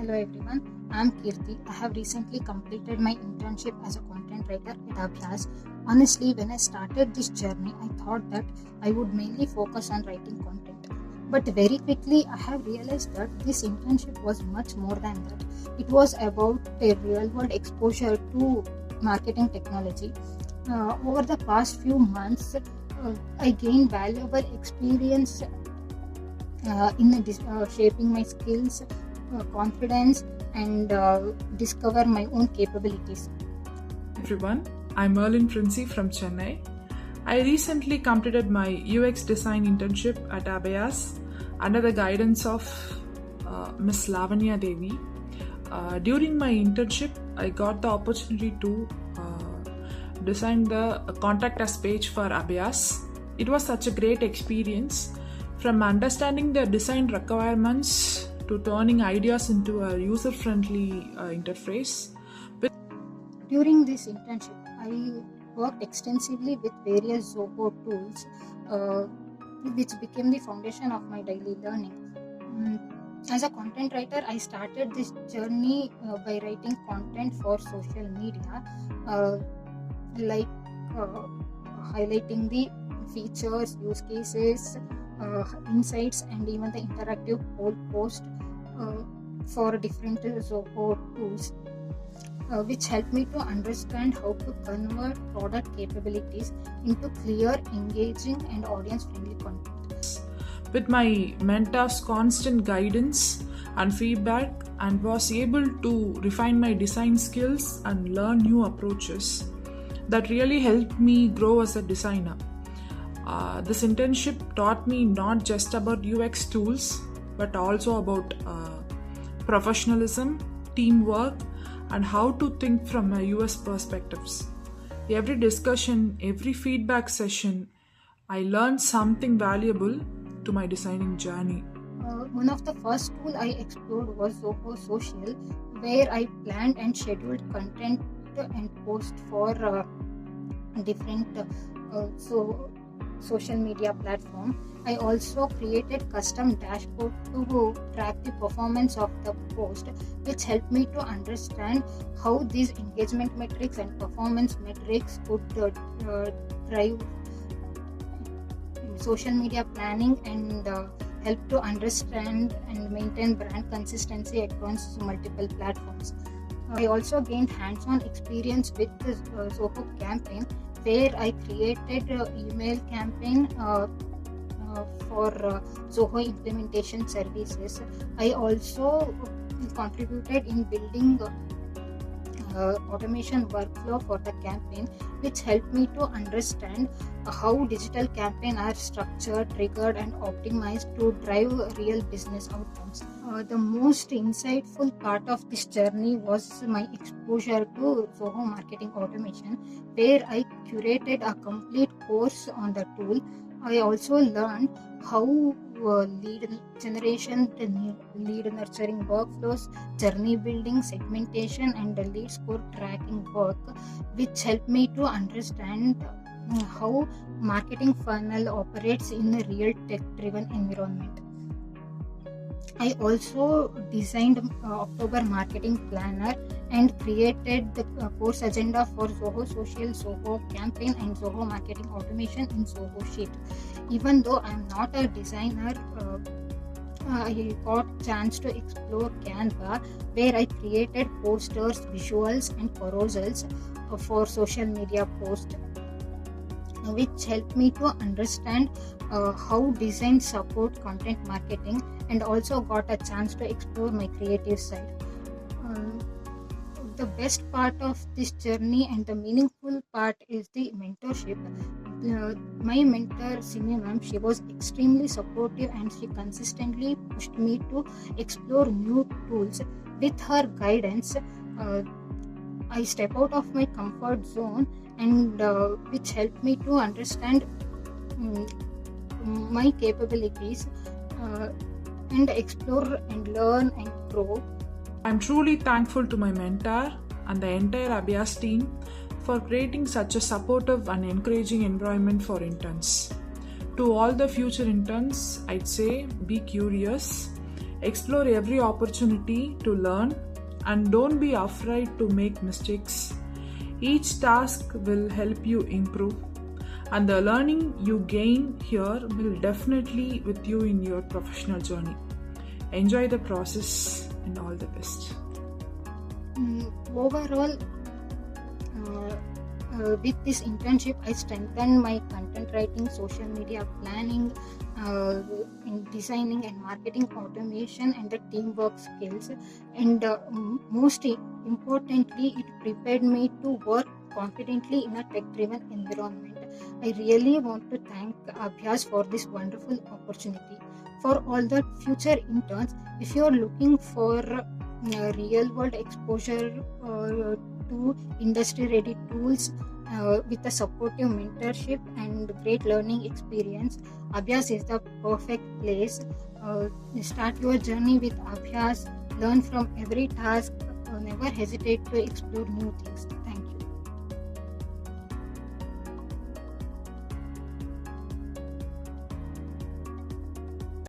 Hello everyone, I am Keerthi. I have recently completed my internship as a content writer at Abhyaz. Honestly, when I started this journey, I thought that I would mainly focus on writing content. But very quickly, I have realized that this internship was much more than that. It was about a real world exposure to marketing technology. Over the past few months, I gained valuable experience in shaping my skills, confidence, and discover my own capabilities. Everyone, I'm Merlin Princy from Chennai. I recently completed my UX design internship at Abhyaz under the guidance of Miss Lavanya Devi. During my internship, I got the opportunity to design the contact us page for Abhyaz. It was such a great experience, from understanding the design requirements to turning ideas into a user-friendly interface. During this internship, I worked extensively with various Zoho tools, which became the foundation of my daily learning. As a content writer, I started this journey by writing content for social media, like highlighting the features, use cases, insights, and even the interactive poll post for different Zoho tools, which helped me to understand how to convert product capabilities into clear, engaging, and audience-friendly content. With my mentor's constant guidance and feedback, and was able to refine my design skills and learn new approaches that really helped me grow as a designer. This internship taught me not just about UX tools, but also about professionalism, teamwork, and how to think from a US perspectives. Every discussion, every feedback session, I learned something valuable to my designing journey. One of the first tools I explored was Zoho Social, where I planned and scheduled content and post for different social media platform. I also created custom dashboard to track the performance of the post, which helped me to understand how these engagement metrics and performance metrics could drive social media planning and help to understand and maintain brand consistency across multiple platforms. I also gained hands-on experience with the Zoho Campaign, where I created an email campaign for Zoho implementation services. I also contributed in building automation workflow for the campaign, which helped me to understand how digital campaigns are structured, triggered, and optimized to drive real business outcomes. The most insightful part of this journey was my exposure to Zoho marketing automation, where I curated a complete course on the tool. I also learned how lead generation, lead nurturing workflows, journey building, segmentation, and the lead score tracking work, which helped me to understand how marketing funnel operates in a real tech-driven environment. I also designed October marketing planner and created the course agenda for Zoho Social, Zoho Campaign, and Zoho marketing automation in Zoho Sheets. Even though I'm not a designer, I got a chance to explore Canva, where I created posters, visuals, and carousels for social media posts, which helped me to understand how design support content marketing, and also got a chance to explore my creative side. The best part of this journey and the meaningful part is the mentorship. My mentor, Simi ma'am, she was extremely supportive and she consistently pushed me to explore new tools. With her guidance, I step out of my comfort zone, and which helped me to understand my capabilities and explore and learn and grow. I'm truly thankful to my mentor and the entire Abhyaz team for creating such a supportive and encouraging environment for interns. To all the future interns, I'd say be curious, Explore every opportunity to learn and don't be afraid to make mistakes. Each task will help you improve, and the learning you gain here will definitely with you in your professional journey. Enjoy the process and all the best. Overall, with this internship, I strengthened my content writing, social media planning, in designing and marketing automation, and the teamwork skills. And most importantly, it prepared me to work confidently in a tech-driven environment. I really want to thank Abhyaz for this wonderful opportunity. For all the future interns, if you are looking for real-world exposure to industry-ready tools with a supportive mentorship and great learning experience, Abhyas is the perfect place. Start your journey with Abhyas, learn from every task, never hesitate to explore new things.